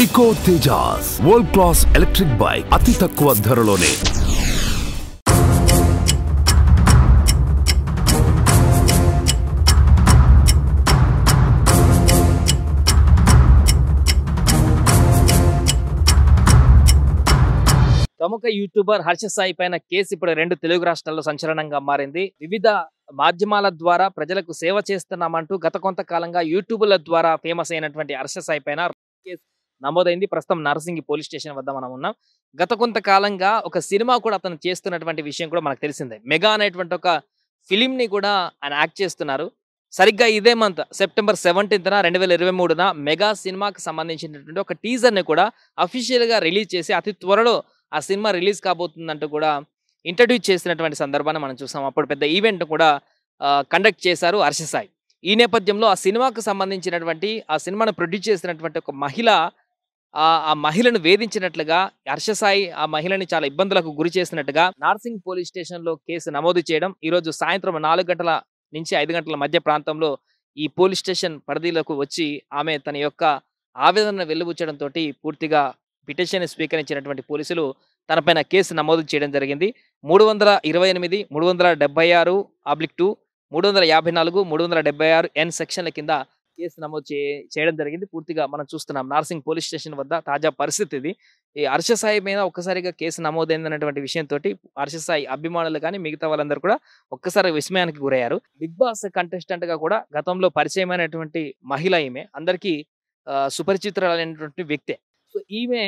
ఇకో Tejas world class electric bike అతి తక్కువ ధరలోనే. ప్రముఖ యూట్యూబర్ హర్ష సాయి పైన కేసు ఇప్పుడు 2 తెలుగు రాష్ట్రాల్లో సంచలనంగా మారింది. వివిధ మాధ్యమాల ద్వారా ప్రజలకు సేవ చేస్తున్నామంటూ గత కొంతకాలంగా యూట్యూబ్ల ద్వారా ఫేమస్ అయినటువంటి హర్ష సాయి పైన కేసు నమోదైంది. ప్రస్తుతం నర్సింగి పోలీస్ స్టేషన్ వద్ద మనం ఉన్నాం. గత కొంతకాలంగా ఒక సినిమా కూడా అతను చేస్తున్నటువంటి విషయం కూడా మనకు తెలిసిందే. మెగా అనేటువంటి ఒక ఫిలిం ని కూడా ఆయన యాక్ట్ చేస్తున్నారు. సరిగ్గా ఇదే మంత్ సెప్టెంబర్ 17న 2023న మెగా సినిమాకి సంబంధించినటువంటి ఒక టీజర్ ని కూడా అఫీషియల్ గా రిలీజ్ చేసి అతి త్వరలో ఆ సినిమా రిలీజ్ కాబోతుందంటూ కూడా ఇంట్రడ్యూస్ చేసినటువంటి సందర్భాన్ని మనం చూసాం. అప్పుడు పెద్ద ఈవెంట్ కూడా కండక్ట్ చేశారు హర్ష సాయి. ఈ నేపథ్యంలో ఆ సినిమాకు సంబంధించినటువంటి ఆ సినిమాను ప్రొడ్యూస్ చేసినటువంటి ఒక మహిళ ఆ మహిళను వేధించినట్లుగా హర్ష సాయి ఆ మహిళని చాలా ఇబ్బందులకు గురి చేసినట్టుగా నార్సింగ్ పోలీస్ స్టేషన్ లో కేసు నమోదు చేయడం, ఈ రోజు సాయంత్రం 4 గంటల నుంచి 5 గంటల మధ్య ప్రాంతంలో ఈ పోలీస్ స్టేషన్ పరిధిలోకి వచ్చి ఆమె తన యొక్క ఆవేదన వెలుబుచ్చడంతో పూర్తిగా పిటిషన్ స్వీకరించినటువంటి పోలీసులు తనపైన కేసు నమోదు చేయడం జరిగింది. 328, 376/2, 354, 376 ఎన్ సెక్షన్ల కింద కేసు నమోదు చేయడం జరిగింది. పూర్తిగా మనం చూస్తున్నాం నార్సింగ్ పోలీస్ స్టేషన్ వద్ద తాజా పరిస్థితి ఇది. ఈ హర్ష సాయి మీద ఒక్కసారిగా కేసు నమోదైందన్నటువంటి విషయంతో హర్ష సాయి అభిమానులు కానీ మిగతా వాళ్ళందరూ కూడా ఒక్కసారి విస్మయానికి గురయ్యారు. బిగ్ బాస్ కంటెస్టెంట్ గా కూడా గతంలో పరిచయమైనటువంటి మహిళ ఈమె, అందరికీ సుపరిచితురాలైనటువంటి వ్యక్తే. సో ఈమె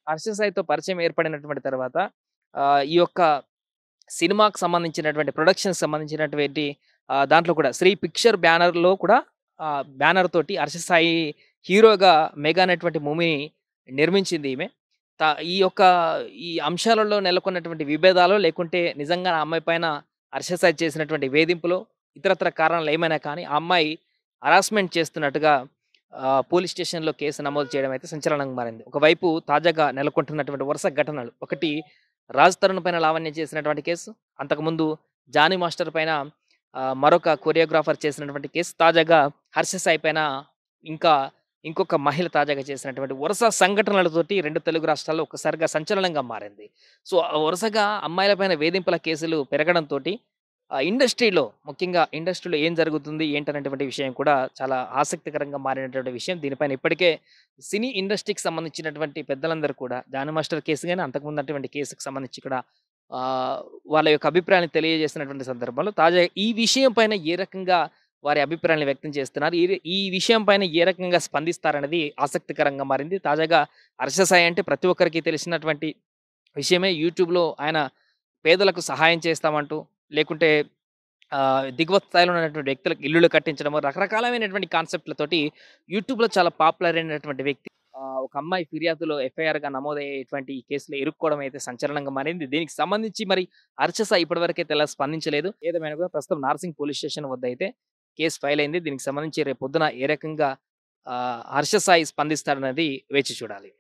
హర్ష సాయితో పరిచయం ఏర్పడినటువంటి తర్వాత ఈ యొక్క సినిమాకు సంబంధించినటువంటి ప్రొడక్షన్ సంబంధించినటువంటి దాంట్లో కూడా శ్రీ పిక్చర్ బ్యానర్ లో కూడా బ్యానర్ తోటి హర్ష సాయి హీరోగా మెగా అనేటువంటి మూవీని నిర్మించింది ఈమె. ఈ అంశాలలో నెలకొన్నటువంటి విభేదాలు లేకుంటే నిజంగా ఆ అమ్మాయి పైన హర్ష సాయి చేసినటువంటి వేధింపులో ఇతరత్ర కారణాలు ఏమైనా కానీ ఆ అమ్మాయి హరాస్మెంట్ చేస్తున్నట్టుగా పోలీస్ స్టేషన్లో కేసు నమోదు చేయడం అయితే సంచలనంగా మారింది. ఒకవైపు తాజాగా నెలకొంటున్నటువంటి వరుస ఘటనలు, ఒకటి రాజ్ తరుణ్ పైన లావణ్య చేసినటువంటి కేసు, అంతకుముందు జానీ మాస్టర్ పైన మరొక కొరియోగ్రాఫర్ చేసినటువంటి కేసు, తాజాగా హర్ష సాయి పైన ఇంకొక మహిళ తాజాగా చేసినటువంటి వరుస సంఘటనలతోటి 2 తెలుగు రాష్ట్రాల్లో ఒక్కసారిగా సంచలనంగా మారింది. సో వరుసగా అమ్మాయిల పైన వేధింపుల కేసులు పెరగడంతో ఇండస్ట్రీలో, ముఖ్యంగా ఇండస్ట్రీలో ఏం జరుగుతుంది ఏంటనేటువంటి విషయం కూడా చాలా ఆసక్తికరంగా మారినటువంటి విషయం. దీనిపైన ఇప్పటికే సినీ ఇండస్ట్రీకి సంబంధించినటువంటి పెద్దలందరూ కూడా జానీ మాస్టర్ కేసు కానీ అంతకుముందు అటువంటి కేసుకు సంబంధించి కూడా వాళ్ళ యొక్క అభిప్రాయాన్ని తెలియజేసినటువంటి సందర్భంలో తాజాగా ఈ విషయం పైన ఏ రకంగా వారి అభిప్రాయాన్ని వ్యక్తం చేస్తున్నారు, ఈ విషయం పైన ఏ రకంగా స్పందిస్తారనేది ఆసక్తికరంగా మారింది. తాజాగా హర్ష సాయి అంటే ప్రతి ఒక్కరికి తెలిసినటువంటి విషయమే. యూట్యూబ్లో ఆయన పేదలకు సహాయం చేస్తామంటూ, లేకుంటే దిగువ స్థాయిలో ఉన్నటువంటి వ్యక్తులకు ఇల్లులు కట్టించడం, రకరకాలైనటువంటి కాన్సెప్ట్లతోటి యూట్యూబ్లో చాలా పాపులర్ అయినటువంటి వ్యక్తి. ఒక అమ్మాయి ఫిర్యాదులో ఎఫ్ఐఆర్గా నమోదయ్యేటువంటి ఈ కేసులో ఇరుక్కోవడం అయితే సంచలనంగా మారింది. దీనికి సంబంధించి మరి హర్ష సాయి ఇప్పటివరకైతే ఎలా స్పందించలేదు. ఏదేమైనా కూడా ప్రస్తుతం నార్సింగ్ పోలీస్ స్టేషన్ వద్ద అయితే కేసు ఫైల్ అయింది. దీనికి సంబంధించి రేపు పొద్దున ఏ రకంగా హర్ష సాయి స్పందిస్తాడనేది వేచి చూడాలి.